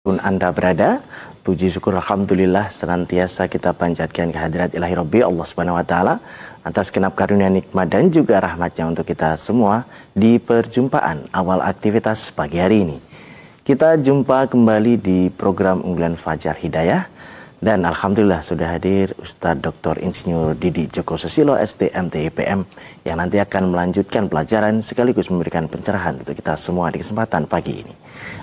Pun Anda berada, puji syukur Alhamdulillah senantiasa kita panjatkan kehadirat ilahi Rabbi Allah Subhanahu Wa Taala atas genap karunia nikmat dan juga rahmatnya untuk kita semua di perjumpaan awal aktivitas pagi hari ini. Kita jumpa kembali di program unggulan Fajar Hidayah dan Alhamdulillah sudah hadir Ustadz Dr. Insinyur Didi Djoko Susilo STMT IPM yang nanti akan melanjutkan pelajaran sekaligus memberikan pencerahan untuk kita semua di kesempatan pagi ini.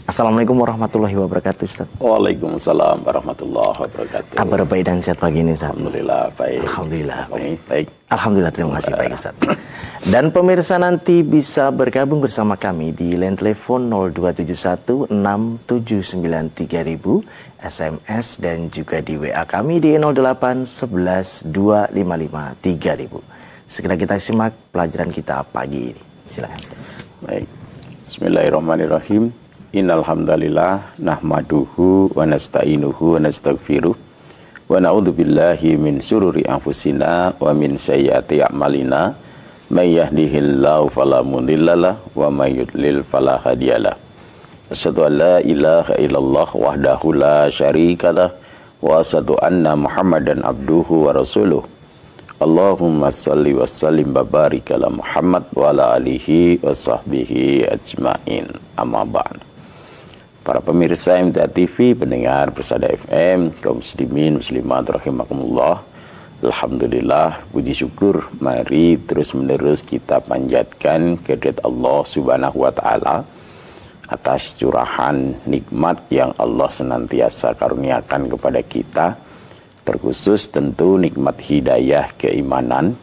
Assalamualaikum warahmatullahi wabarakatuh, Ustaz. Waalaikumsalam warahmatullahi wabarakatuh. Kabar baik dan sehat pagi ini, Ustaz? Alhamdulillah baik. Alhamdulillah baik. Baik. Alhamdulillah, terima kasih baik, Ustaz. Dan pemirsa nanti bisa bergabung bersama kami di line telepon 02716793.000, SMS dan juga di WA kami di 08112553.000. Segera kita simak pelajaran kita pagi ini. Silakan, Ustaz. Baik. Bismillahirrahmanirrahim. Innal hamdalillah nahmaduhu wa nasta'inuhu wa nastaghfiruh wa na'udzu billahi min syururi anfusina wa min sayyiati a'malina may yahdihillahu fala mudhillalah wa may yudlil fala hadiyalah. Asyhadu an la ilaha illallah wahdahu la syarikalah wa asyhadu anna Muhammadan abduhu wa rasuluh. Allahumma salli wa sallim wa barik ala Muhammad wa ala alihi wa sahbihi ajma'in. Amma ba'd. Para pemirsa MTA TV, pendengar Persada FM, kaum muslimin, muslimat, rahimakumullah. Alhamdulillah, puji syukur, mari terus menerus kita panjatkan kehadirat Allah Subhanahu wa Ta'ala atas curahan nikmat yang Allah senantiasa karuniakan kepada kita, terkhusus tentu nikmat hidayah keimanan,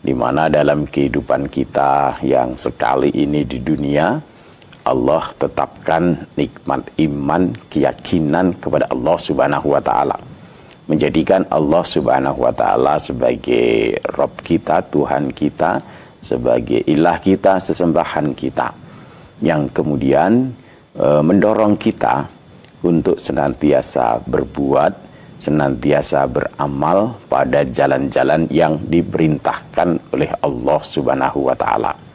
di mana dalam kehidupan kita yang sekali ini di dunia, Allah tetapkan nikmat iman, keyakinan kepada Allah Subhanahu wa Ta'ala. Menjadikan Allah Subhanahu wa Ta'ala sebagai Rabb kita, Tuhan kita, sebagai ilah kita, sesembahan kita. Yang kemudian mendorong kita untuk senantiasa berbuat, senantiasa beramal pada jalan-jalan yang diperintahkan oleh Allah Subhanahu wa Ta'ala.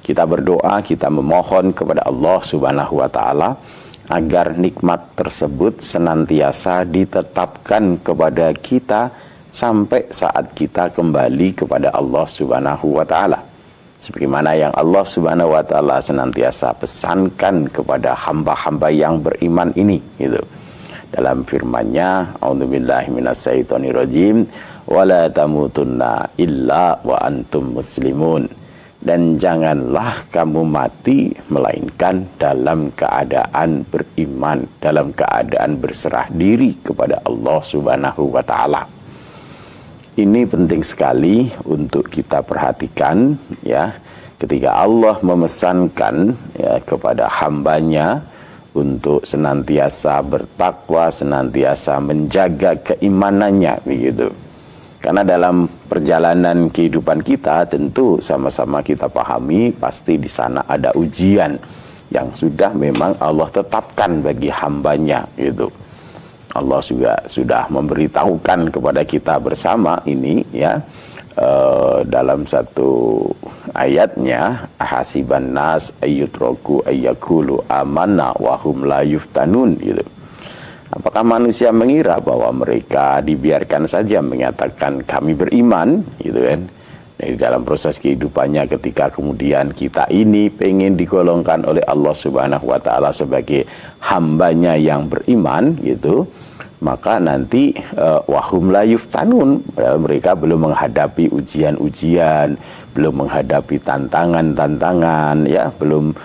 Kita berdoa, kita memohon kepada Allah Subhanahu wa Ta'ala agar nikmat tersebut senantiasa ditetapkan kepada kita sampai saat kita kembali kepada Allah Subhanahu wa Ta'ala. Sebagaimana yang Allah Subhanahu wa Ta'ala senantiasa pesankan kepada hamba-hamba yang beriman ini, gitu. Dalam firman-Nya, a'udzubillahi minasyaitonirrajim, wala tamutunna illa wa antum muslimun. Dan janganlah kamu mati melainkan dalam keadaan beriman, dalam keadaan berserah diri kepada Allah Subhanahu wa Ta'ala. Ini penting sekali untuk kita perhatikan, ya, ketika Allah memesankan, ya, kepada hambanya untuk senantiasa bertakwa, senantiasa menjaga keimanannya, begitu. Karena dalam perjalanan kehidupan kita tentu sama-sama kita pahami pasti di sana ada ujian yang sudah memang Allah tetapkan bagi hambanya, gitu. Allah juga sudah memberitahukan kepada kita bersama ini, ya, dalam satu ayatnya, hasiban nas ayyutraku ayyakulu amanna wa hum la yuftanun, gitu. Apakah manusia mengira bahwa mereka dibiarkan saja menyatakan kami beriman, gitu kan? Di dalam proses kehidupannya ketika kemudian kita ini pengen digolongkan oleh Allah Subhanahu wa Ta'ala sebagai hambanya yang beriman, gitu, maka nanti wahum la yuftanun, mereka belum menghadapi ujian-ujian, belum menghadapi tantangan-tantangan, ya, belum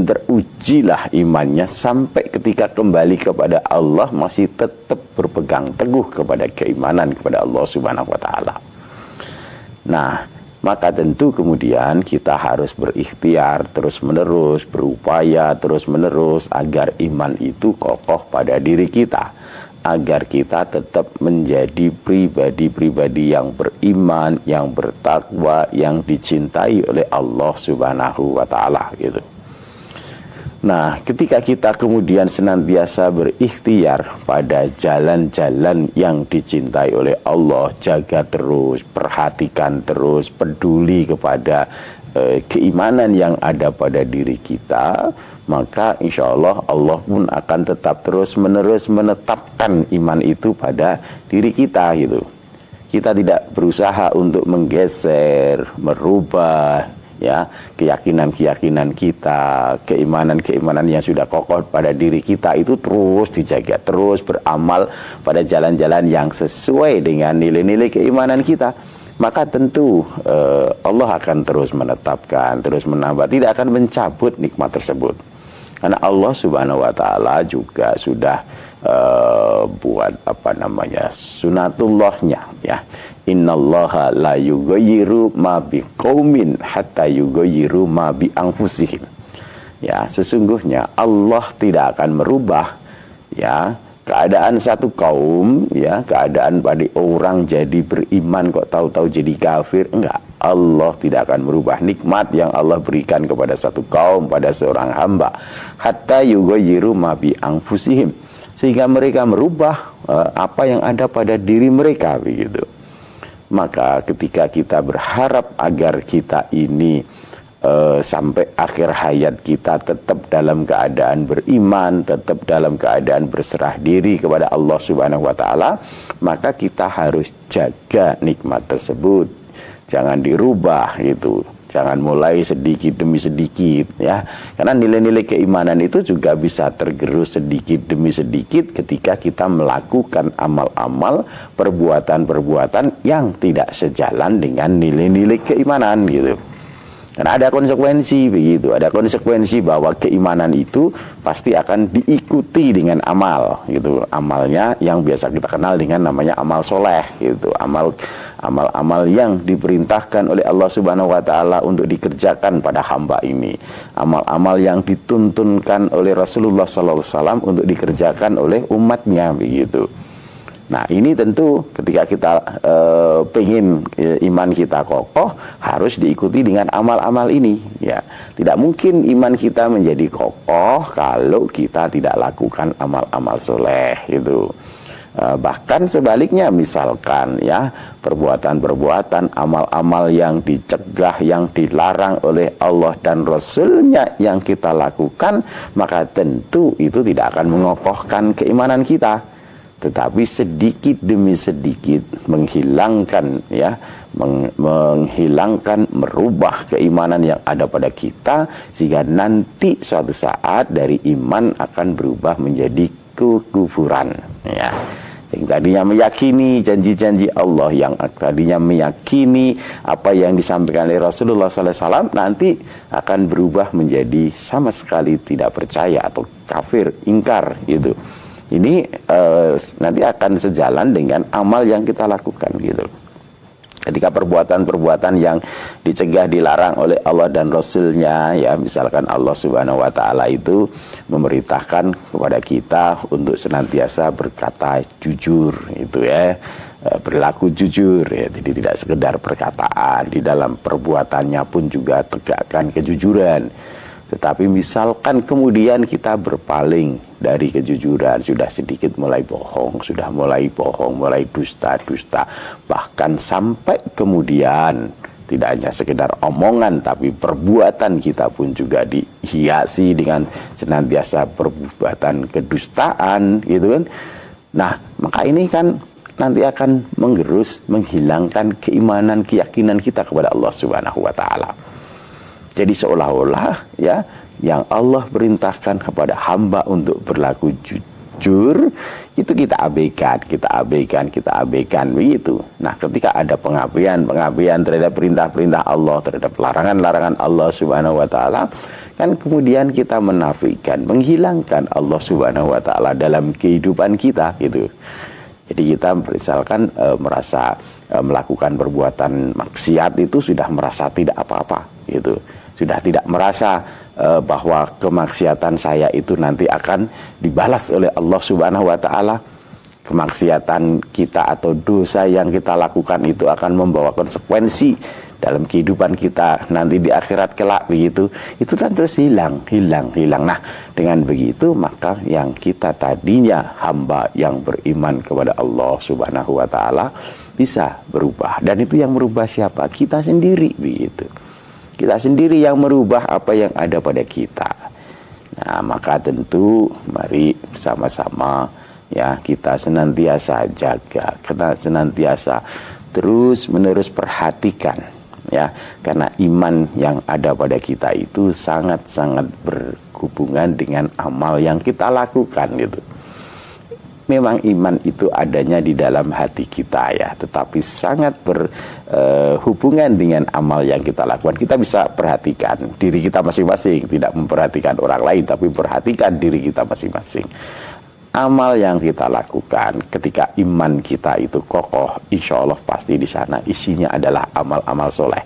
terujilah imannya sampai ketika kembali kepada Allah masih tetap berpegang teguh kepada keimanan kepada Allah Subhanahu wa Ta'ala. Nah, maka tentu kemudian kita harus berikhtiar terus-menerus, berupaya terus-menerus agar iman itu kokoh pada diri kita, agar kita tetap menjadi pribadi-pribadi yang beriman, yang bertakwa, yang dicintai oleh Allah Subhanahu wa Ta'ala, gitu. Nah, ketika kita kemudian senantiasa berikhtiar pada jalan-jalan yang dicintai oleh Allah, jaga terus, perhatikan terus, peduli kepada keimanan yang ada pada diri kita, maka insya Allah Allah pun akan tetap terus menerus menetapkan iman itu pada diri kita gitu. Kita tidak berusaha untuk menggeser, merubah ya keyakinan-keyakinan kita, keimanan-keimanan yang sudah kokoh pada diri kita itu terus dijaga, terus beramal pada jalan-jalan yang sesuai dengan nilai-nilai keimanan kita. Maka tentu Allah akan terus menetapkan, terus menambah, tidak akan mencabut nikmat tersebut. Karena Allah Subhanahu wa taala juga sudah buat sunatullahnya ya. Innallaha la yughayyiru ma biqaumin hatta yughayyiru ma bi anfusihim. Ya, sesungguhnya Allah tidak akan merubah ya keadaan satu kaum, ya, keadaan pada orang jadi beriman kok tahu-tahu jadi kafir. Enggak, Allah tidak akan merubah nikmat yang Allah berikan kepada satu kaum, pada seorang hamba, hatta yughayyiru ma bi anfusihim, sehingga mereka merubah apa yang ada pada diri mereka begitu. Maka ketika kita berharap agar kita ini sampai akhir hayat kita tetap dalam keadaan beriman, tetap dalam keadaan berserah diri kepada Allah Subhanahu wa taala, maka kita harus jaga nikmat tersebut. Jangan dirubah gitu. Jangan mulai sedikit demi sedikit ya. Karena nilai-nilai keimanan itu juga bisa tergerus sedikit demi sedikit ketika kita melakukan amal-amal, perbuatan-perbuatan yang tidak sejalan dengan nilai-nilai keimanan gitu. Karena ada konsekuensi begitu, ada konsekuensi bahwa keimanan itu pasti akan diikuti dengan amal gitu. Amalnya yang biasa kita kenal dengan namanya amal soleh gitu. Amal-amal yang diperintahkan oleh Allah Subhanahu wa taala untuk dikerjakan pada hamba ini. Amal-amal yang dituntunkan oleh Rasulullah sallallahu alaihi wasallam untuk dikerjakan oleh umatnya begitu. Nah, ini tentu ketika kita pengen iman kita kokoh, harus diikuti dengan amal-amal ini ya. Tidak mungkin iman kita menjadi kokoh kalau kita tidak lakukan amal-amal soleh gitu. Bahkan sebaliknya, misalkan ya, perbuatan-perbuatan, amal-amal yang dicegah, yang dilarang oleh Allah dan Rasulnya yang kita lakukan, maka tentu itu tidak akan mengokohkan keimanan kita. Tetapi sedikit demi sedikit menghilangkan ya, menghilangkan, merubah keimanan yang ada pada kita, sehingga nanti suatu saat dari iman akan berubah menjadi kekufuran ya. Yang tadinya meyakini janji-janji Allah, yang tadinya meyakini apa yang disampaikan oleh Rasulullah SAW, nanti akan berubah menjadi sama sekali tidak percaya atau kafir, ingkar gitu. Ini nanti akan sejalan dengan amal yang kita lakukan gitu. Ketika perbuatan-perbuatan yang dicegah, dilarang oleh Allah dan Rasulnya ya, misalkan Allah Subhanahu wa taala itu memerintahkan kepada kita untuk senantiasa berkata jujur itu ya, berlaku jujur ya, jadi tidak sekedar perkataan, di dalam perbuatannya pun juga tegakkan kejujuran. Tetapi misalkan kemudian kita berpaling dari kejujuran, sudah sedikit mulai bohong, mulai dusta-dusta, bahkan sampai kemudian tidak hanya sekedar omongan, tapi perbuatan kita pun juga dihiasi dengan senantiasa perbuatan kedustaan gitu kan. Nah, maka ini kan nanti akan menggerus, menghilangkan keimanan, keyakinan kita kepada Allah Subhanahu wa taala. Jadi seolah-olah ya, yang Allah perintahkan kepada hamba untuk berlaku jujur itu kita abaikan begitu. Nah, ketika ada pengabaian terhadap perintah-perintah Allah, terhadap larangan-larangan Allah Subhanahu wa taala, kan kemudian kita menafikan, menghilangkan Allah Subhanahu wa taala dalam kehidupan kita gitu. Jadi kita misalkan merasa melakukan perbuatan maksiat itu sudah merasa tidak apa-apa gitu. Sudah tidak merasa bahwa kemaksiatan saya itu nanti akan dibalas oleh Allah Subhanahu wa taala. Kemaksiatan kita atau dosa yang kita lakukan itu akan membawa konsekuensi dalam kehidupan kita nanti di akhirat kelak begitu. Itu kan terus hilang. Nah, dengan begitu maka yang kita tadinya hamba yang beriman kepada Allah Subhanahu wa taala bisa berubah. Dan itu yang merubah siapa? Kita sendiri begitu. Kita sendiri yang merubah apa yang ada pada kita. Nah, Nah, maka tentu mari bersama-sama ya kita senantiasa jaga, kita senantiasa terus-menerus perhatikan ya, karena iman yang ada pada kita itu sangat-sangat berhubungan dengan amal yang kita lakukan gitu. Memang iman itu adanya di dalam hati kita ya, tetapi sangat berhubungan dengan amal yang kita lakukan. Kita bisa perhatikan diri kita masing-masing, tidak memperhatikan orang lain, tapi perhatikan diri kita masing-masing. Amal yang kita lakukan ketika iman kita itu kokoh, insya Allah pasti di sana isinya adalah amal-amal soleh,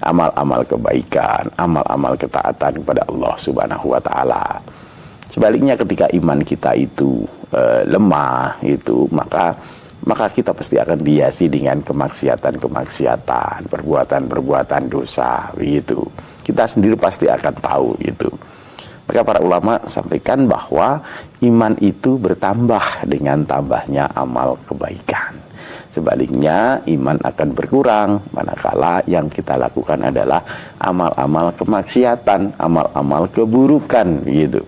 amal-amal kebaikan, amal-amal ketaatan kepada Allah Subhanahu wa Ta'ala. Sebaliknya ketika iman kita itu lemah itu, maka kita pasti akan dihiasi dengan kemaksiatan, perbuatan dosa begitu. Kita sendiri pasti akan tahu itu. Maka para ulama sampaikan bahwa iman itu bertambah dengan tambahnya amal kebaikan. Sebaliknya iman akan berkurang manakala yang kita lakukan adalah amal-amal kemaksiatan, amal-amal keburukan gitu.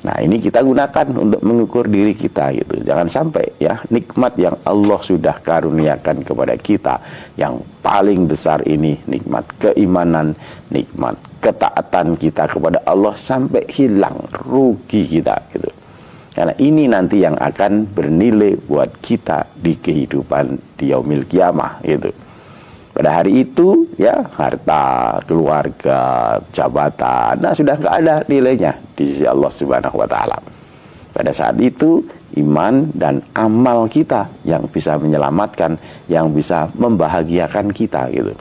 Nah, ini kita gunakan untuk mengukur diri kita gitu. Jangan sampai ya nikmat yang Allah sudah karuniakan kepada kita yang paling besar ini, nikmat keimanan, nikmat ketaatan kita kepada Allah sampai hilang, rugi kita gitu. Karena ini nanti yang akan bernilai buat kita di kehidupan di yaumil qiyamah gitu. Pada hari itu ya harta, keluarga, jabatan, nah sudah nggak ada nilainya di sisi Allah Subhanahu wa Ta'ala. Pada saat itu iman dan amal kita yang bisa menyelamatkan, yang bisa membahagiakan kita gitu.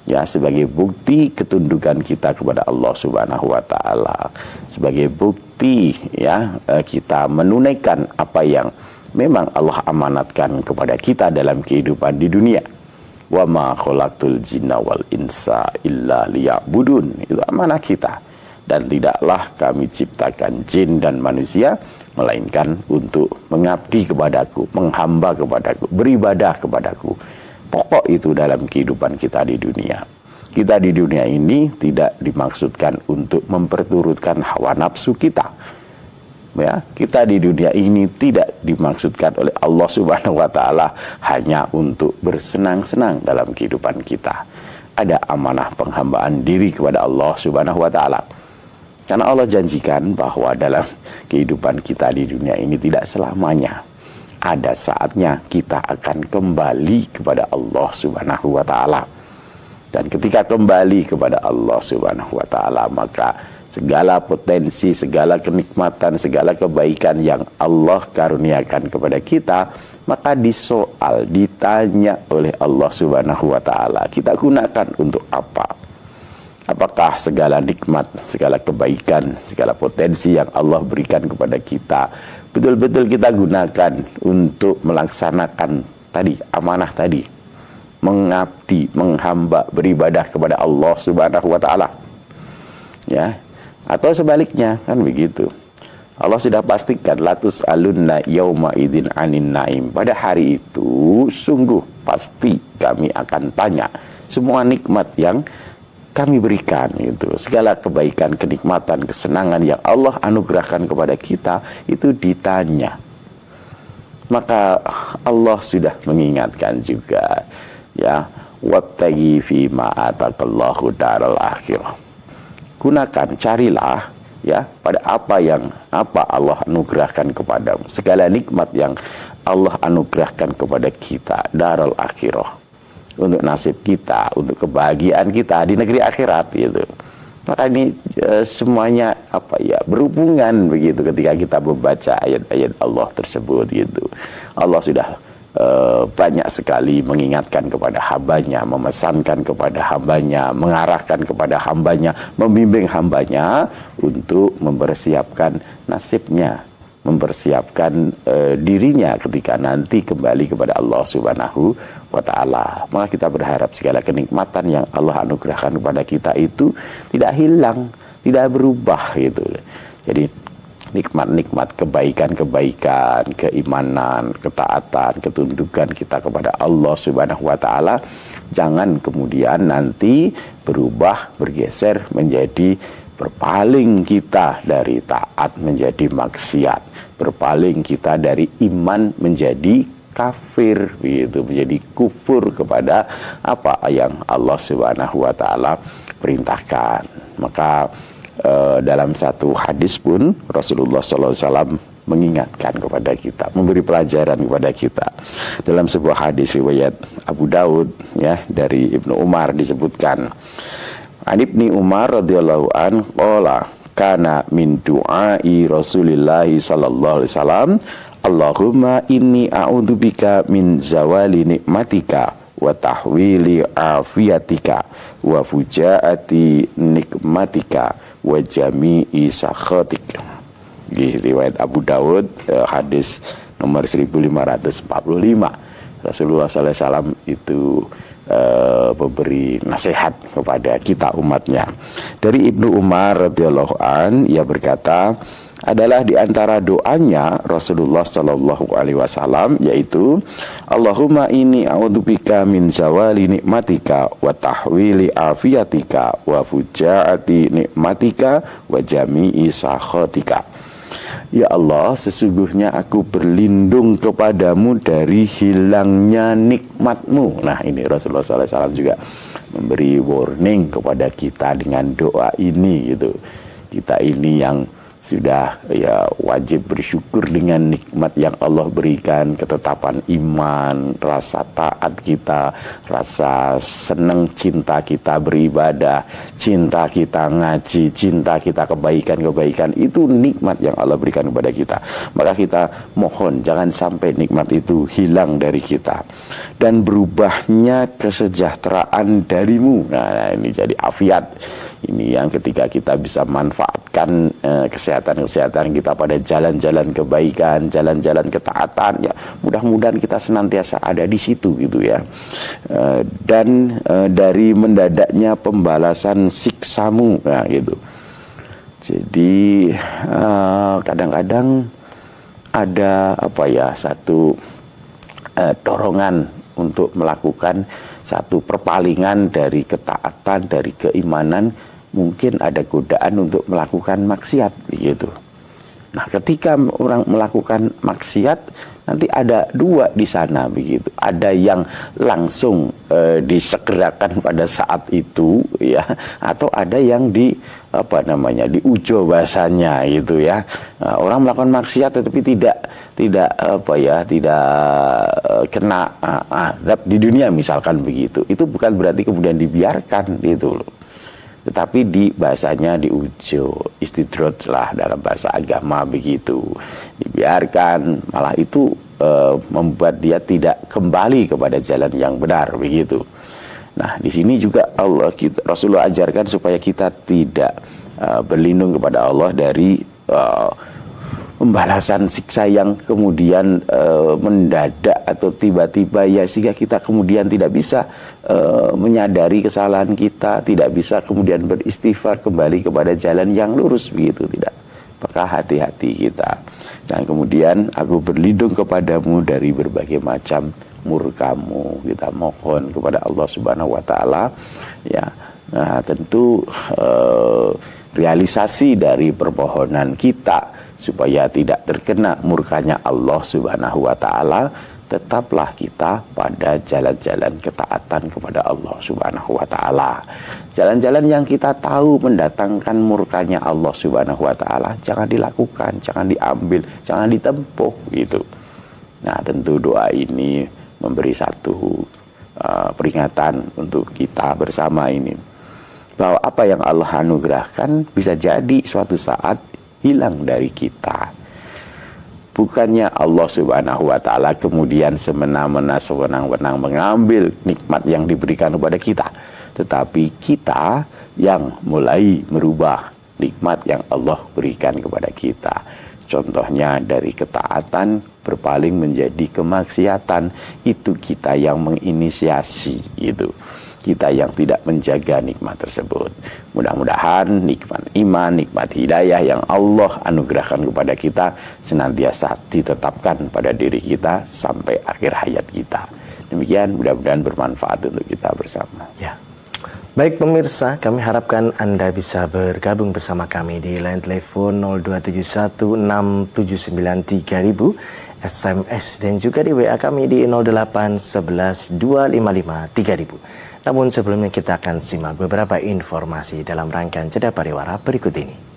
Ya, sebagai bukti ketundukan kita kepada Allah Subhanahu wa Ta'ala, sebagai bukti ya kita menunaikan apa yang memang Allah amanatkan kepada kita dalam kehidupan di dunia. Wa ma khalaqtul jinna wal insa illa liya'budun. Itu amanah kita. Dan tidaklah kami ciptakan jin dan manusia melainkan untuk mengabdi kepadaku, menghamba kepadaku, beribadah kepadaku. Pokok itu dalam kehidupan kita di dunia. Kita di dunia ini tidak dimaksudkan untuk memperturutkan hawa nafsu kita. Ya, kita di dunia ini tidak dimaksudkan oleh Allah Subhanahu wa Ta'ala hanya untuk bersenang-senang dalam kehidupan kita. Ada amanah penghambaan diri kepada Allah Subhanahu wa Ta'ala. Karena Allah janjikan bahwa dalam kehidupan kita di dunia ini tidak selamanya. Ada saatnya kita akan kembali kepada Allah Subhanahu wa Ta'ala. Dan ketika kembali kepada Allah Subhanahu wa Ta'ala, maka segala potensi, segala kenikmatan, segala kebaikan yang Allah karuniakan kepada kita, maka disoal, ditanya oleh Allah Subhanahu wa Ta'ala, kita gunakan untuk apa? Apakah segala nikmat, segala kebaikan, segala potensi yang Allah berikan kepada kita betul-betul kita gunakan untuk melaksanakan tadi, amanah tadi, mengabdi, menghamba, beribadah kepada Allah Subhanahu wa Ta'ala? Ya, atau sebaliknya, kan begitu. Allah sudah pastikan latus alunna yauma idzin anin naim. Pada hari itu sungguh pasti kami akan tanya semua nikmat yang kami berikan itu, segala kebaikan, kenikmatan, kesenangan yang Allah anugerahkan kepada kita itu ditanya. Maka Allah sudah mengingatkan juga ya, wattaqi fi ma atakallahu daral akhirah. Gunakan, carilah ya pada apa Allah anugerahkan kepadamu, segala nikmat yang Allah anugerahkan kepada kita, darul akhirah, untuk nasib kita, untuk kebahagiaan kita di negeri akhirat gitu. Maka ini semuanya berhubungan begitu ketika kita membaca ayat-ayat Allah tersebut gitu. Allah sudah banyak sekali mengingatkan kepada hambanya, memesankan kepada hambanya, mengarahkan kepada hambanya, membimbing hambanya untuk mempersiapkan nasibnya, mempersiapkan dirinya ketika nanti kembali kepada Allah Subhanahu wa Ta'ala. Maka kita berharap segala kenikmatan yang Allah anugerahkan kepada kita itu tidak hilang, tidak berubah gitu. Jadi nikmat-nikmat kebaikan-kebaikan, keimanan, ketaatan, ketundukan kita kepada Allah Subhanahu wa Ta'ala jangan kemudian nanti berubah, bergeser menjadi berpaling kita dari taat menjadi maksiat, berpaling kita dari iman menjadi kafir, begitu, menjadi kufur kepada apa yang Allah Subhanahu wa taala perintahkan. Maka dalam satu hadis pun Rasulullah SAW mengingatkan kepada kita, memberi pelajaran kepada kita. Dalam sebuah hadis riwayat Abu Daud ya, dari Ibnu Umar disebutkan, An Ibni Umar radhiyallahu an qala kana min du'ai Rasulillah sallallahu alaihi wasallam Allahumma inni a'udzubika min zawali nikmatika wa tahwili afiyatika wa fujaati nikmatika wa jami'i sakhatika. Di riwayat Abu Dawud, hadis nomor 1545. Rasulullah SAW itu memberi nasihat kepada kita umatnya. Dari Ibnu Umar radhiyallahu an, ia berkata, adalah di antara doanya Rasulullah sallallahu alaihi wasallam, yaitu Allahumma inni a'udzubika min zawali nikmatika wa tahwili afiyatika wa fujaati nikmatika wa jami'i sakhatika. Ya Allah, sesungguhnya aku berlindung kepadamu dari hilangnya nikmatmu. Nah, ini Rasulullah SAW juga memberi warning kepada kita dengan doa ini gitu. Kita ini yang sudah ya wajib bersyukur dengan nikmat yang Allah berikan, ketetapan iman, rasa taat kita, rasa senang, cinta kita beribadah, cinta kita ngaji, cinta kita kebaikan-kebaikan, itu nikmat yang Allah berikan kepada kita. Maka kita mohon jangan sampai nikmat itu hilang dari kita, dan berubahnya kesejahteraan darimu. Nah, ini jadi afiat. Ini yang ketika kita bisa manfaatkan kesehatan kita pada jalan-jalan kebaikan, jalan-jalan ketaatan, ya mudah-mudahan kita senantiasa ada di situ gitu ya. Dan dari mendadaknya pembalasan siksamu, nah gitu. Jadi kadang-kadang ada apa ya, satu dorongan untuk melakukan satu perpalingan dari ketaatan, dari keimanan. Mungkin ada godaan untuk melakukan maksiat begitu. Nah, ketika orang melakukan maksiat, nanti ada dua di sana begitu. Ada yang langsung disegerakan pada saat itu ya, atau ada yang diujo bahasanya gitu ya. Nah, orang melakukan maksiat tetapi tidak kena azab di dunia misalkan begitu. Itu bukan berarti kemudian dibiarkan gitu loh. Tetapi bahasanya diujo, istidroj lah dalam bahasa agama begitu. Dibiarkan, malah itu membuat dia tidak kembali kepada jalan yang benar begitu. Nah, di sini juga Rasulullah ajarkan supaya kita tidak berlindung kepada Allah dari pembalasan siksa yang kemudian mendadak atau tiba-tiba ya, sehingga kita kemudian tidak bisa menyadari kesalahan kita, tidak bisa kemudian beristighfar kembali kepada jalan yang lurus begitu, tidak. Maka hati-hati kita. Dan kemudian aku berlindung kepadamu dari berbagai macam murkamu. Kita mohon kepada Allah Subhanahu wa taala ya. Nah, tentu realisasi dari permohonan kita supaya tidak terkena murkanya Allah Subhanahu wa taala, tetaplah kita pada jalan-jalan ketaatan kepada Allah Subhanahu wa taala. Jalan-jalan yang kita tahu mendatangkan murkanya Allah Subhanahu wa taala jangan dilakukan, jangan diambil, jangan ditempuh gitu. Nah, tentu doa ini memberi satu peringatan untuk kita bersama ini, bahwa apa yang Allah anugerahkan bisa jadi suatu saat hilang dari kita. Bukannya Allah Subhanahu wa taala kemudian semena-mena, sewenang-wenang mengambil nikmat yang diberikan kepada kita, tetapi kita yang mulai merubah nikmat yang Allah berikan kepada kita. Contohnya dari ketaatan berpaling menjadi kemaksiatan, itu kita yang menginisiasi itu. Kita yang tidak menjaga nikmat tersebut. Mudah-mudahan nikmat iman, nikmat hidayah yang Allah anugerahkan kepada kita senantiasa ditetapkan pada diri kita sampai akhir hayat kita. Demikian, mudah-mudahan bermanfaat untuk kita bersama. Ya. Baik pemirsa, kami harapkan Anda bisa bergabung bersama kami di line telepon 02716793000, SMS dan juga di WA kami di 08112553000. Namun sebelumnya kita akan simak beberapa informasi dalam rangkaian jeda pariwara berikut ini.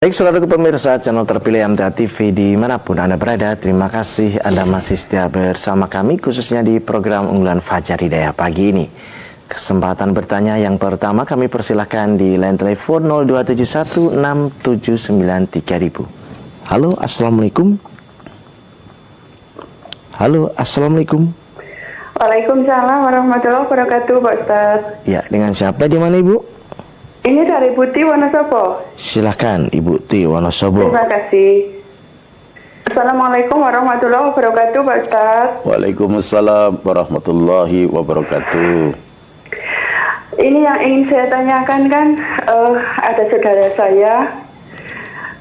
Baik saudaraku pemirsa channel terpilih MTA TV dimanapun Anda berada, terima kasih Anda masih setia bersama kami khususnya di program unggulan Fajar Hidayah pagi ini. Kesempatan bertanya yang pertama kami persilahkan di line telepon 02716793000. Halo, Assalamualaikum. Halo, Assalamualaikum. Waalaikumsalam warahmatullahi wabarakatuh, Pak Ustaz. Ya, dengan siapa di mana Ibu? Ini dari Buti Wonosobo. Silahkan Ibu Ti Wonosobo. Terima kasih. Assalamualaikum warahmatullahi wabarakatuh, Pak Ustaz. Waalaikumsalam warahmatullahi wabarakatuh. Ini yang ingin saya tanyakan kan, ada saudara saya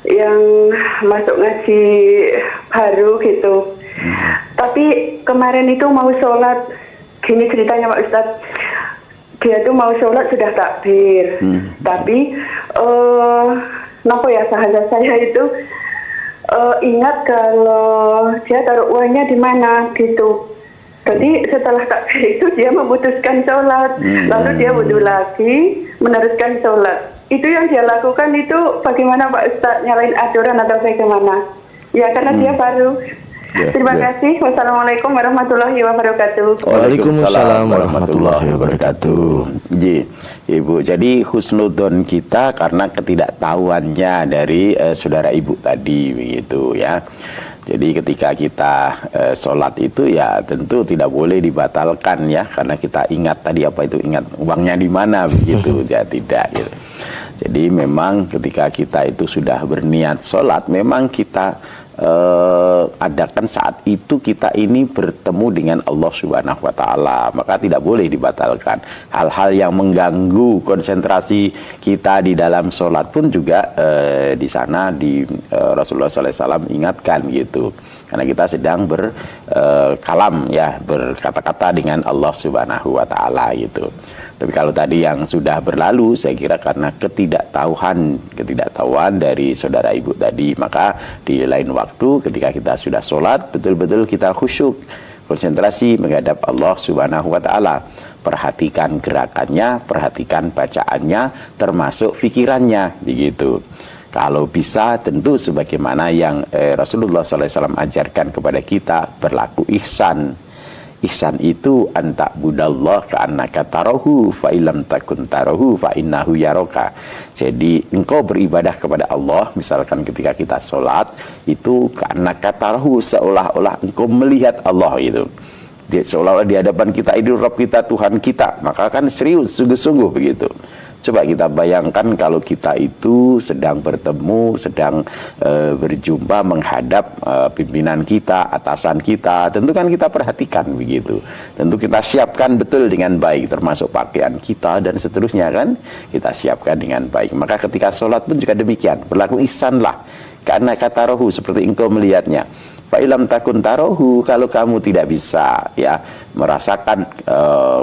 yang masuk ngaji baru gitu. Tapi kemarin itu mau sholat, gini ceritanya Pak Ustaz. Dia tuh mau sholat sudah takbir, tapi ya bahasa saya itu ingat kalau dia taruh uangnya di mana gitu. Jadi setelah takbir itu dia memutuskan sholat, lalu dia wudhu lagi meneruskan sholat. Itu yang dia lakukan itu bagaimana Pak Ustaz? Nyalain aturan atau bagaimana? Ya karena dia baru. Terima kasih. Wassalamualaikum warahmatullahi wabarakatuh. Waalaikumsalam warahmatullahi wabarakatuh. Ibu, jadi husnudon kita karena ketidaktahuannya dari saudara ibu tadi begitu ya. Jadi ketika kita sholat itu ya tentu tidak boleh dibatalkan ya, karena kita ingat tadi apa itu, ingat uangnya di mana begitu ya, tidak gitu. Jadi memang ketika kita itu sudah berniat sholat, memang kita adakan saat itu kita ini bertemu dengan Allah Subhanahu wa Ta'ala, maka tidak boleh dibatalkan. Hal-hal yang mengganggu konsentrasi kita di dalam sholat pun juga di sana di Rasulullah SAW ingatkan gitu, karena kita sedang berkalam ya, berkata-kata dengan Allah Subhanahu wa Ta'ala gitu. Tapi kalau tadi yang sudah berlalu, saya kira karena ketidaktahuan dari saudara ibu tadi, maka di lain waktu ketika kita sudah sholat, betul-betul kita khusyuk, konsentrasi menghadap Allah Subhanahu wa Ta'ala. Perhatikan gerakannya, perhatikan bacaannya, termasuk pikirannya, begitu. Kalau bisa tentu sebagaimana yang Rasulullah SAW ajarkan kepada kita, berlaku ihsan. Ihsan itu anta budallah ka'annaka tarahu fa illam takun tarahu fa innahu yaraka. Jadi engkau beribadah kepada Allah, misalkan ketika kita sholat itu ka'annaka tarahu, seolah-olah engkau melihat Allah itu. Seolah-olah di hadapan kita itu Rabb kita, Tuhan kita, maka kan serius, sungguh-sungguh begitu. Coba kita bayangkan kalau kita itu sedang bertemu, sedang berjumpa menghadap pimpinan kita, atasan kita, tentu kan kita perhatikan begitu. Tentu kita siapkan betul dengan baik, termasuk pakaian kita dan seterusnya kan, kita siapkan dengan baik. Maka ketika sholat pun juga demikian, berlaku ihsan lah, karena kata rohu seperti engkau melihatnya. Fa'ilam takun tarohu, kalau kamu tidak bisa ya merasakan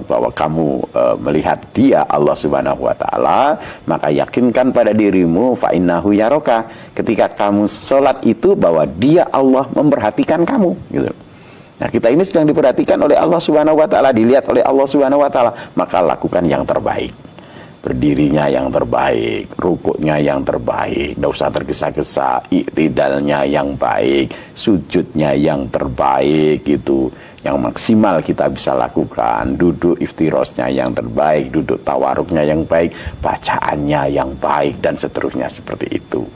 bahwa kamu melihat dia Allah Subhanahu wa Ta'ala, maka yakinkan pada dirimu fa'innahu yaroka, ketika kamu sholat itu bahwa dia Allah memperhatikan kamu gitu. Nah, kita ini sedang diperhatikan oleh Allah Subhanahu wa Ta'ala, dilihat oleh Allah Subhanahu wa Ta'ala, maka lakukan yang terbaik. Berdirinya yang terbaik, rukuknya yang terbaik, tidak usah tergesa-gesa, iktidalnya yang baik, sujudnya yang terbaik gitu, yang maksimal kita bisa lakukan, duduk iftirosnya yang terbaik, duduk tawaruknya yang baik, bacaannya yang baik, dan seterusnya seperti itu.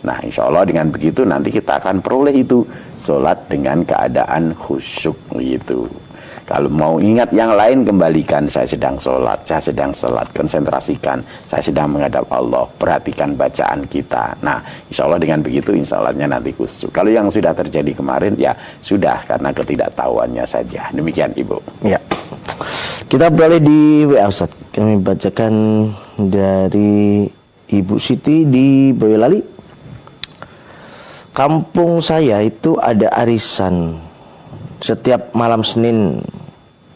Nah, insya Allah dengan begitu nanti kita akan peroleh itu sholat dengan keadaan khusyuk gitu. Kalau mau ingat yang lain, kembalikan saya sedang sholat, konsentrasikan, saya sedang menghadap Allah, perhatikan bacaan kita. Nah, insya Allah dengan begitu, insya Allahnya nanti khusyuk. Kalau yang sudah terjadi kemarin, ya sudah, karena ketidaktahuannya saja. Demikian Ibu. Ya. Kita beralih di WA Ustaz. Kami bacakan dari Ibu Siti di Boyolali. Kampung saya itu ada arisan setiap malam Senin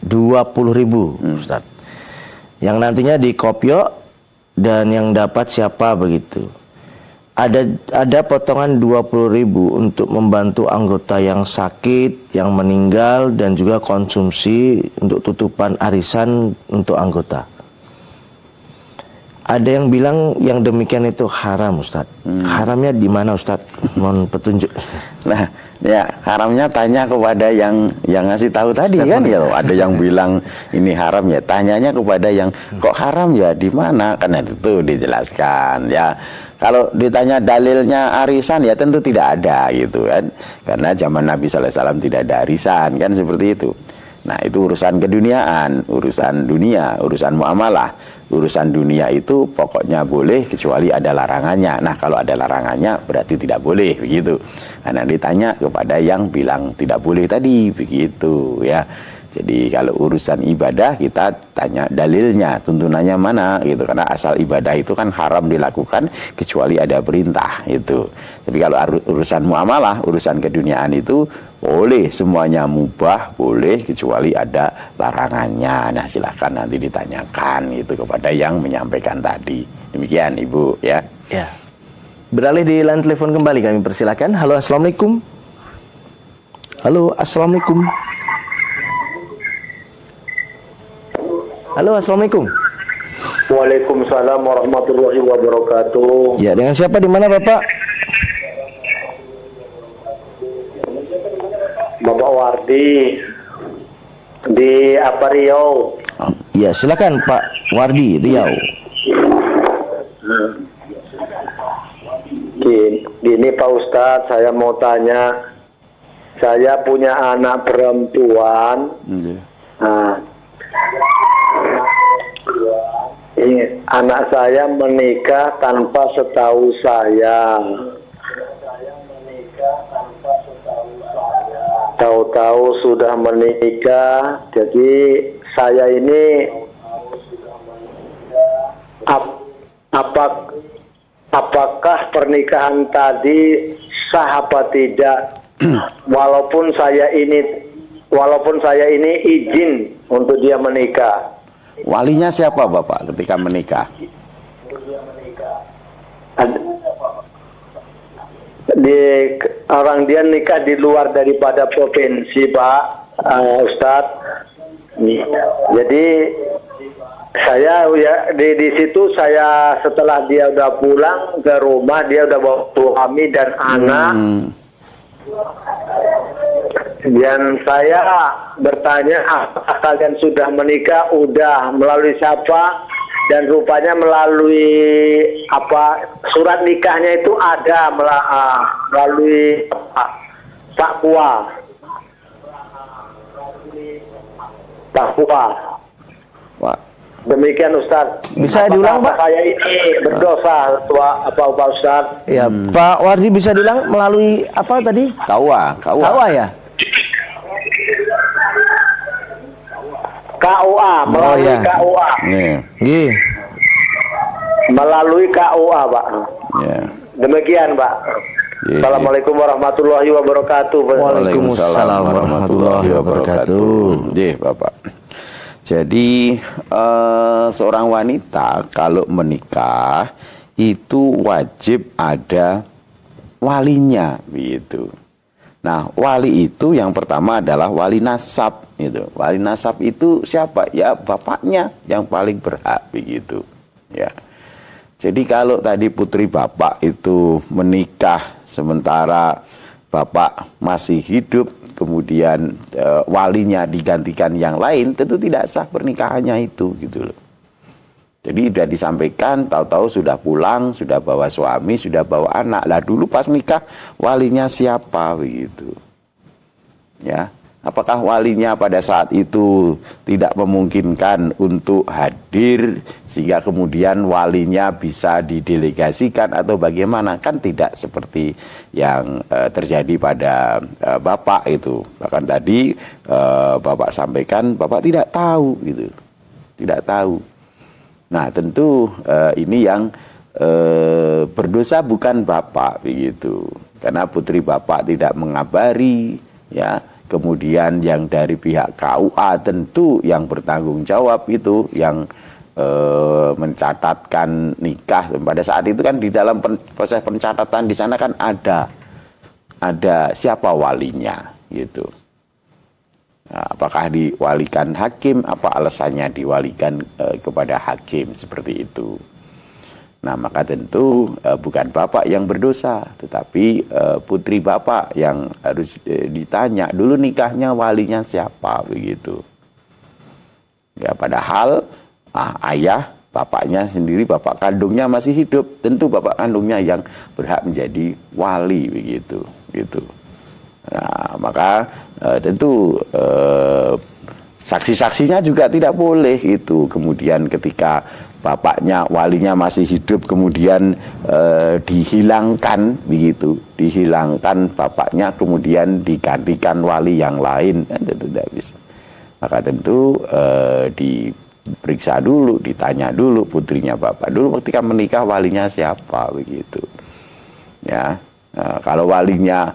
20.000 Ustaz. Yang nantinya dikopiok dan yang dapat siapa begitu. Ada potongan 20.000 untuk membantu anggota yang sakit, yang meninggal, dan juga konsumsi untuk tutupan arisan untuk anggota. Ada yang bilang yang demikian itu haram Ustaz. Haramnya di mana Ustaz? Mohon petunjuk. Nah, ya haramnya tanya kepada yang ngasih tahu tadi kan ya. Ada yang bilang ini haram ya, tanyanya kepada yang kok haram ya di mana? Karena itu dijelaskan ya. Kalau ditanya dalilnya arisan ya tentu tidak ada gitu kan. Karena zaman Nabi SAW tidak ada arisan kan seperti itu. Nah, itu urusan keduniaan, urusan dunia, urusan muamalah. Urusan dunia itu pokoknya boleh kecuali ada larangannya. Nah, kalau ada larangannya berarti tidak boleh begitu. Karena ditanya kepada yang bilang tidak boleh tadi begitu ya. Jadi kalau urusan ibadah kita tanya dalilnya, tuntunannya mana gitu. Karena asal ibadah itu kan haram dilakukan kecuali ada perintah itu. Tapi kalau urusan muamalah, urusan keduniaan itu boleh, semuanya mubah, boleh kecuali ada larangannya. Nah, silakan nanti ditanyakan itu kepada yang menyampaikan tadi. Demikian Ibu ya. Ya. Beralih di line telepon kembali, kami persilakan. Halo, assalamualaikum. Halo, assalamualaikum. Halo, assalamualaikum. Waalaikumsalam warahmatullahi wabarakatuh. Ya, dengan siapa di mana Bapak? Bapak Wardi di Riau. Ya, silakan Pak Wardi, Riau. Gini Pak Ustadz, saya mau tanya. Saya punya anak perempuan. Nah, anak saya menikah tanpa setahu saya. Tahu-tahu sudah menikah, jadi saya ini apakah pernikahan tadi sah apa tidak? Walaupun saya ini izin untuk dia menikah. Walinya siapa Bapak ketika menikah? Orang dia nikah di luar daripada provinsi Pak Ustadz. Jadi saya ya di situ saya setelah dia udah pulang ke rumah, dia udah bawa suami dan anak. Dan saya bertanya, apakah kalian sudah menikah? Udah. Melalui siapa? Dan rupanya melalui surat nikahnya itu ada melalui Pak Kua. Pak. Demikian Ustaz. Bisa diulang Pak? Saya ini berdosa Pak Ustaz? Ya, Pak Wardi bisa diulang melalui apa tadi? KUA ya? KUA, melalui KUA. Nih. Melalui KUA, Pak. Ya. Demikian, Pak. Assalamualaikum warahmatullahi wabarakatuh. Waalaikumsalam warahmatullahi wabarakatuh. Bapak. Jadi seorang wanita kalau menikah itu wajib ada walinya begitu. Nah, wali itu yang pertama adalah wali nasab gitu. Wali nasab itu siapa? Ya bapaknya yang paling berhak begitu. Ya. Jadi kalau tadi putri bapak itu menikah sementara bapak masih hidup, kemudian walinya digantikan yang lain, tentu tidak sah pernikahannya itu gitu loh. Jadi sudah disampaikan, tahu-tahu sudah pulang, sudah bawa suami, sudah bawa anak. Lah dulu pas nikah walinya siapa begitu. Ya. Apakah walinya pada saat itu tidak memungkinkan untuk hadir sehingga kemudian walinya bisa didelegasikan atau bagaimana? Kan tidak seperti yang terjadi pada Bapak itu. Bahkan tadi Bapak sampaikan Bapak tidak tahu gitu. Tidak tahu. Nah, tentu ini yang berdosa bukan Bapak begitu. Karena putri Bapak tidak mengabari, ya. Kemudian yang dari pihak KUA tentu yang bertanggung jawab itu yang mencatatkan nikah pada saat itu kan di dalam proses pencatatan di sana kan ada siapa walinya gitu. Nah, apakah diwalikan hakim? Apa alasannya diwalikan kepada hakim seperti itu? Nah, maka tentu bukan Bapak yang berdosa, tetapi putri Bapak yang harus ditanya. Dulu nikahnya walinya siapa begitu. Ya, padahal ayah bapaknya sendiri, bapak kandungnya masih hidup. Tentu bapak kandungnya yang berhak menjadi wali begitu. Gitu. Nah, maka tentu saksi-saksinya juga tidak boleh itu. Kemudian ketika bapaknya walinya masih hidup kemudian dihilangkan begitu, dihilangkan bapaknya kemudian digantikan wali yang lain, tentu tidak bisa. Maka tentu diperiksa dulu, ditanya dulu putrinya bapak dulu ketika menikah walinya siapa begitu. Ya, kalau walinya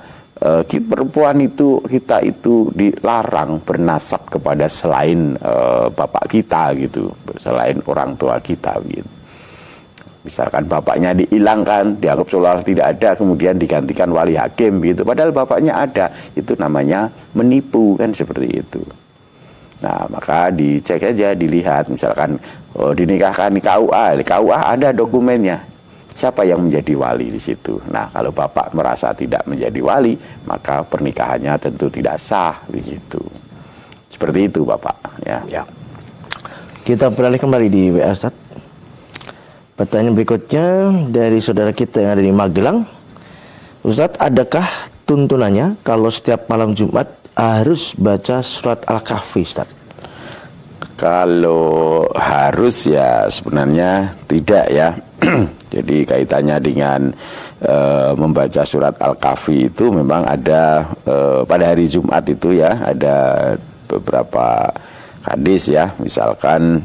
perempuan itu kita itu dilarang bernasab kepada selain bapak kita gitu, selain orang tua kita gitu. Misalkan bapaknya dihilangkan, dianggap seolah tidak ada, kemudian digantikan wali hakim gitu, padahal bapaknya ada, itu namanya menipu kan seperti itu. Nah, maka dicek aja, dilihat, misalkan dinikahkan di KUA, ada dokumennya. Siapa yang menjadi wali di situ? Nah, kalau bapak merasa tidak menjadi wali, maka pernikahannya tentu tidak sah begitu. Seperti itu, Bapak. Ya. Kita beralih kembali di WA Ustaz. Pertanyaan berikutnya dari saudara kita yang ada di Magelang. Ustaz, adakah tuntunannya kalau setiap malam Jumat harus baca surat Al-Kahfi, Ustaz? Kalau harus ya sebenarnya tidak ya. Jadi kaitannya dengan membaca surat Al-Kahfi itu memang ada pada hari Jumat itu ya, ada beberapa hadis ya, misalkan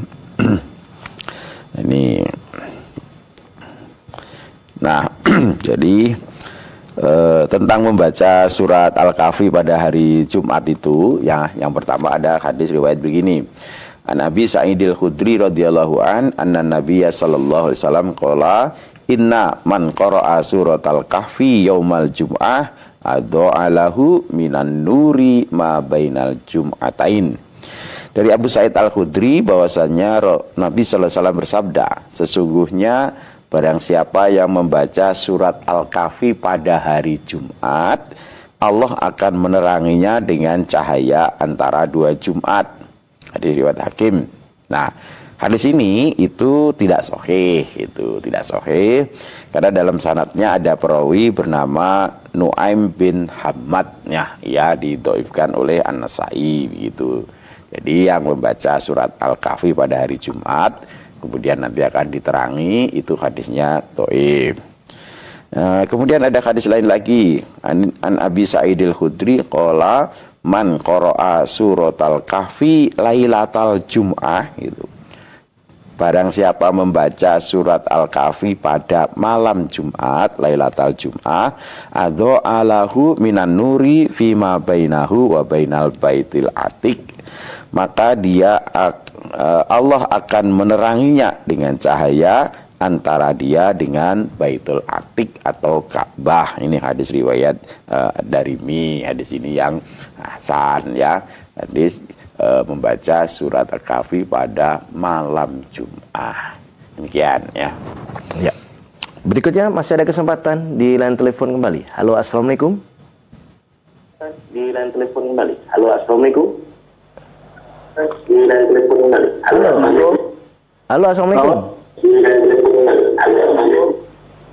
ini. Nah, jadi tentang membaca surat Al-Kahfi pada hari Jumat itu ya, yang pertama ada hadis riwayat begini. An Abi Sa'idil Khudri radhiyallahu an anna Nabiyya sallallahu alaihi wasallam qala inna man qara'a suratal kahfi yaumal jum'ah adha'a lahu minan nuri ma bainal jum'atain. Dari Abu Sa'id Al-Khudri bahwasanya Nabi sallallahu alaihi wasallam bersabda, sesungguhnya barang siapa yang membaca surat Al-Kahfi pada hari Jumat, Allah akan meneranginya dengan cahaya antara dua Jumat. Hadis riwayat Hakim. Nah, hadis ini itu tidak sahih, karena dalam sanadnya ada perawi bernama Nuaim bin Hammad ya, didhaifkan oleh An-Nasai begitu. Jadi yang membaca surat Al-Kahfi pada hari Jumat kemudian nanti akan diterangi, itu hadisnya dhaif. Kemudian ada hadis lain lagi, An Abi Sa'idil Khudri qala man qara'a suratal kahfi lailatal jum'ah gitu. Barang siapa membaca surat Al-Kahfi pada malam Jumat, lailatal jum'ah, adha'a lahu minan nuri fima bainahu wa bainal baitil atiq. Maka dia Allah akan meneranginya dengan cahaya antara dia dengan Baitul Atiq atau Ka'bah. Ini hadis riwayat Darimi. Hadis ini yang hasan ya. Hadis membaca surat Al-Kahfi pada malam Jumat. Demikian ya. Ya. Berikutnya masih ada kesempatan di line telepon kembali. Halo, assalamualaikum. Di line telepon kembali. Halo, assalamualaikum. Di line telepon kembali. Halo, halo, assalamualaikum.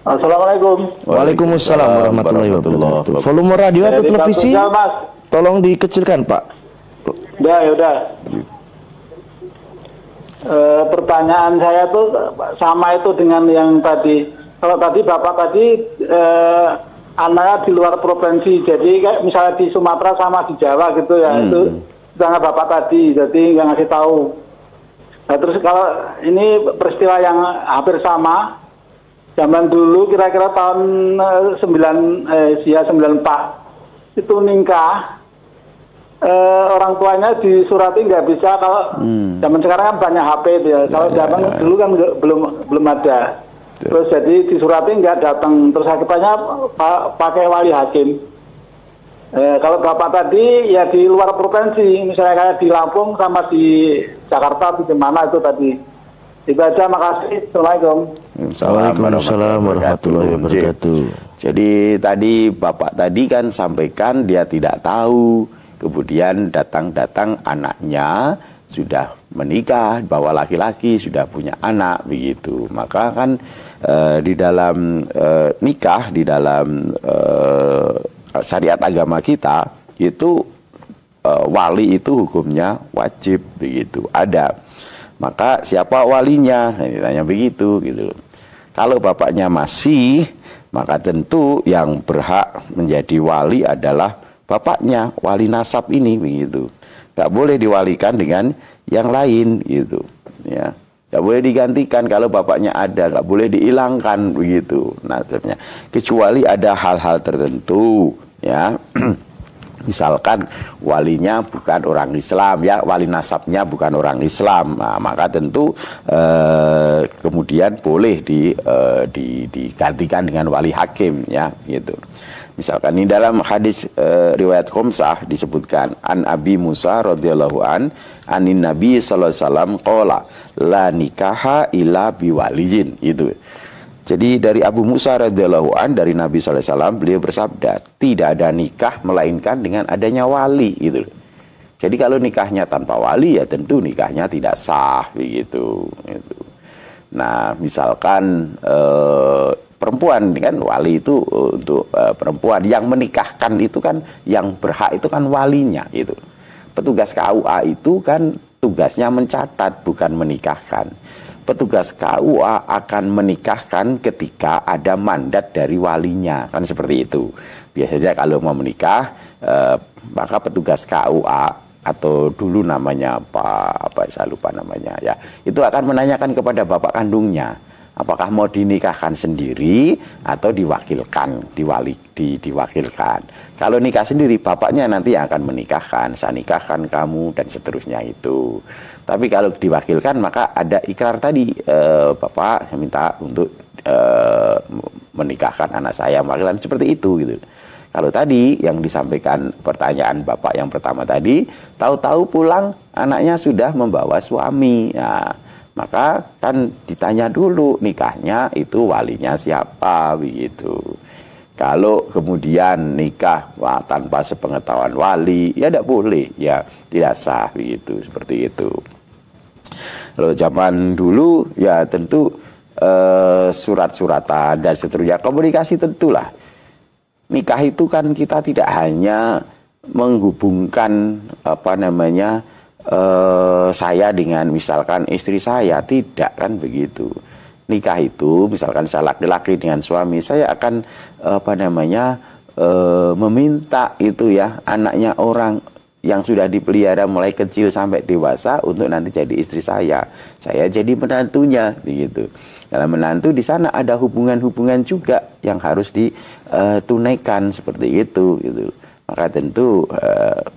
Assalamualaikum. Waalaikumsalam warahmatullahi wabarakatuh. Volume radio atau televisi tolong dikecilkan, Pak. Udah. Pertanyaan saya tuh sama itu dengan yang tadi. Kalau tadi Bapak tadi anaknya di luar provinsi, jadi kayak misalnya di Sumatera sama di Jawa gitu ya, itu dengan Bapak tadi, jadi nggak ngasih tahu. Nah, terus kalau ini peristiwa yang hampir sama, zaman dulu kira-kira tahun 94 itu nikah, orang tuanya disurati nggak bisa. Kalau zaman sekarang kan banyak HP ya. Kalau zaman dulu kan belum ada. Terus jadi disurati nggak datang. Terus akhirnya pakai wali hakim. Kalau Bapak tadi ya di luar provinsi, misalnya kayak di Lampung sama di Jakarta, di mana itu tadi. Itu aja, makasih. Assalamualaikum. Waalaikumsalam warahmatullahi wabarakatuh. Jadi tadi Bapak tadi kan sampaikan dia tidak tahu. Kemudian datang anaknya sudah menikah, bahwa laki-laki sudah punya anak begitu. Maka kan di dalam nikah, di dalam syariat agama kita itu wali itu hukumnya wajib begitu, ada. Maka siapa walinya? Nah, ditanya begitu gitu. Kalau bapaknya masih, maka tentu yang berhak menjadi wali adalah bapaknya, wali nasab ini begitu. Gak boleh diwalikan dengan yang lain gitu ya. Gak boleh digantikan kalau bapaknya ada, gak boleh dihilangkan begitu nasabnya. Kecuali ada hal-hal tertentu ya. Misalkan walinya bukan orang Islam ya, wali nasabnya bukan orang Islam, nah, maka tentu kemudian boleh digantikan dengan wali hakim ya gitu. Misalkan ini dalam hadis riwayat Khomsah disebutkan an Abi Musa radhiyallahu anin Nabi sallallahu alaihi wasallam qala la nikaha illa biwaliyin itu. Jadi dari Abu Musa radhiyallahu dari Nabi sallallahu alaihi wasallam beliau bersabda, tidak ada nikah melainkan dengan adanya wali gitu. Jadi kalau nikahnya tanpa wali ya tentu nikahnya tidak sah begitu gitu. Nah, misalkan perempuan kan wali itu untuk perempuan yang menikahkan itu kan yang berhak itu kan walinya itu. Petugas KUA itu kan tugasnya mencatat bukan menikahkan. Petugas KUA akan menikahkan ketika ada mandat dari walinya kan seperti itu. Biasanya kalau mau menikah maka petugas KUA atau dulu namanya apa saya lupa namanya ya, itu akan menanyakan kepada bapak kandungnya apakah mau dinikahkan sendiri atau diwakilkan, diwakilkan. Kalau nikah sendiri, bapaknya nanti yang akan menikahkan, saya nikahkan kamu dan seterusnya itu. Tapi kalau diwakilkan maka ada ikrar tadi, bapak minta untuk menikahkan anak saya, wakilan seperti itu gitu. Kalau tadi yang disampaikan pertanyaan bapak yang pertama tadi, tahu-tahu pulang anaknya sudah membawa suami, ya. Maka kan ditanya dulu nikahnya itu walinya siapa begitu. Kalau kemudian nikah tanpa sepengetahuan wali ya tidak boleh ya, tidak sah begitu, seperti itu. Kalau zaman dulu ya tentu surat-suratan dan seterusnya, komunikasi tentulah. Nikah itu kan kita tidak hanya menghubungkan apa namanya saya dengan misalkan istri saya, tidak kan begitu. Nikah itu misalkan saya laki-laki dengan suami, saya akan apa namanya meminta itu ya anaknya orang yang sudah dipelihara mulai kecil sampai dewasa untuk nanti jadi istri saya jadi menantunya begitu. Dalam menantu di sana ada hubungan-hubungan juga yang harus ditunaikan seperti itu gitu. Maka tentu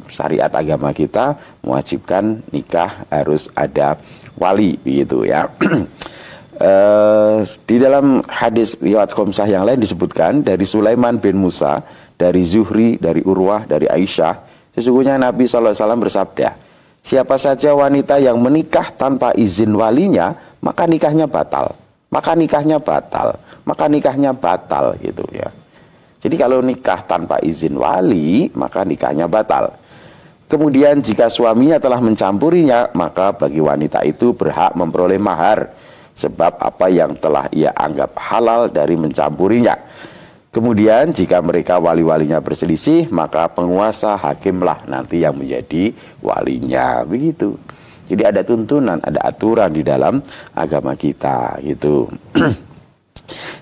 syariat agama kita mewajibkan nikah harus ada wali begitu ya. Di dalam hadis riwayat Khomsah yang lain disebutkan dari Sulaiman bin Musa, dari Zuhri, dari Urwah, dari Aisyah, sesungguhnya Nabi SAW bersabda, siapa saja wanita yang menikah tanpa izin walinya, maka nikahnya batal, maka nikahnya batal, maka nikahnya batal gitu ya. Jadi kalau nikah tanpa izin wali, maka nikahnya batal. Kemudian jika suaminya telah mencampurinya, maka bagi wanita itu berhak memperoleh mahar, sebab apa yang telah ia anggap halal dari mencampurinya. Kemudian jika mereka wali-walinya berselisih, maka penguasa hakimlah nanti yang menjadi walinya. Begitu. Jadi ada tuntunan, ada aturan di dalam agama kita gitu.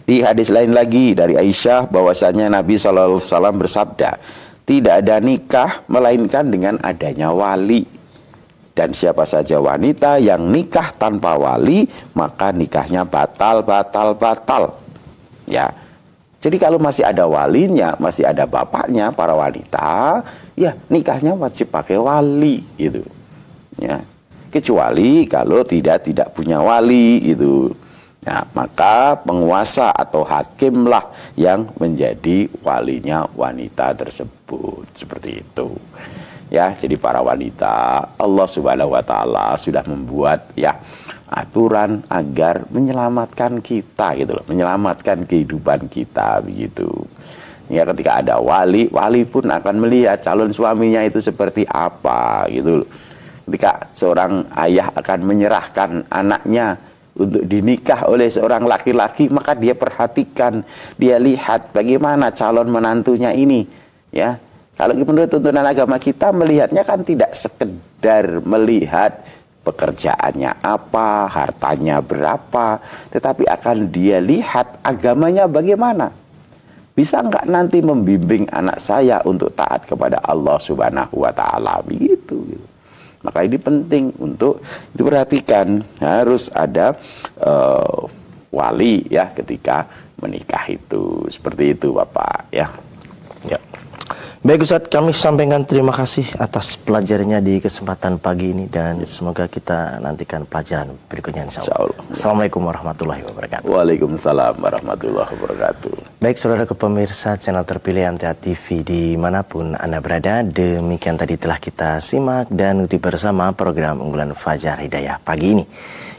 Di hadis lain lagi dari Aisyah bahwasanya Nabi SAW bersabda, tidak ada nikah melainkan dengan adanya wali. Dan siapa saja wanita yang nikah tanpa wali, maka nikahnya batal. Ya. Jadi kalau masih ada walinya, masih ada bapaknya para wanita, ya nikahnya wajib pakai wali gitu. Ya. Kecuali kalau tidak punya wali gitu. Nah, maka penguasa atau hakimlah yang menjadi walinya wanita tersebut. Seperti itu. Ya, jadi para wanita, Allah Subhanahu wa taala sudah membuat ya aturan agar menyelamatkan kita gitu loh, menyelamatkan kehidupan kita begitu. Ya, ketika ada wali pun akan melihat calon suaminya itu seperti apa gitu loh. Ketika seorang ayah akan menyerahkan anaknya untuk dinikah oleh seorang laki-laki, maka dia perhatikan, dia lihat bagaimana calon menantunya ini, ya. Kalau menurut tuntunan agama kita melihatnya kan tidak sekedar melihat pekerjaannya apa, hartanya berapa, tetapi akan dia lihat agamanya bagaimana. Bisa nggak nanti membimbing anak saya untuk taat kepada Allah Subhanahu wa taala begitu. Maka ini penting untuk diperhatikan, harus ada wali ya ketika menikah itu. Seperti itu Bapak ya. Ya. Baik Ustadz, kami sampaikan terima kasih atas pelajarannya di kesempatan pagi ini dan semoga kita nantikan pelajaran berikutnya insya Allah. Assalamualaikum warahmatullahi wabarakatuh. Waalaikumsalam warahmatullahi wabarakatuh. Baik saudara pemirsa channel terpilih MTA TV dimanapun Anda berada, demikian tadi telah kita simak dan ikuti bersama program unggulan Fajar Hidayah pagi ini.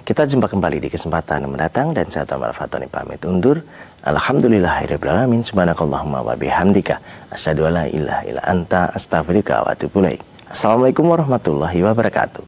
Kita jumpa kembali di kesempatan mendatang dan saya Tamar Fatoni pamit undur. Alhamdulillahirabbil alamin, subhanakallahumma wa bihamdika asyhadu an la ilaha illa anta astaghfiruka wa atubu ilaik. Assalamualaikum warahmatullahi wabarakatuh.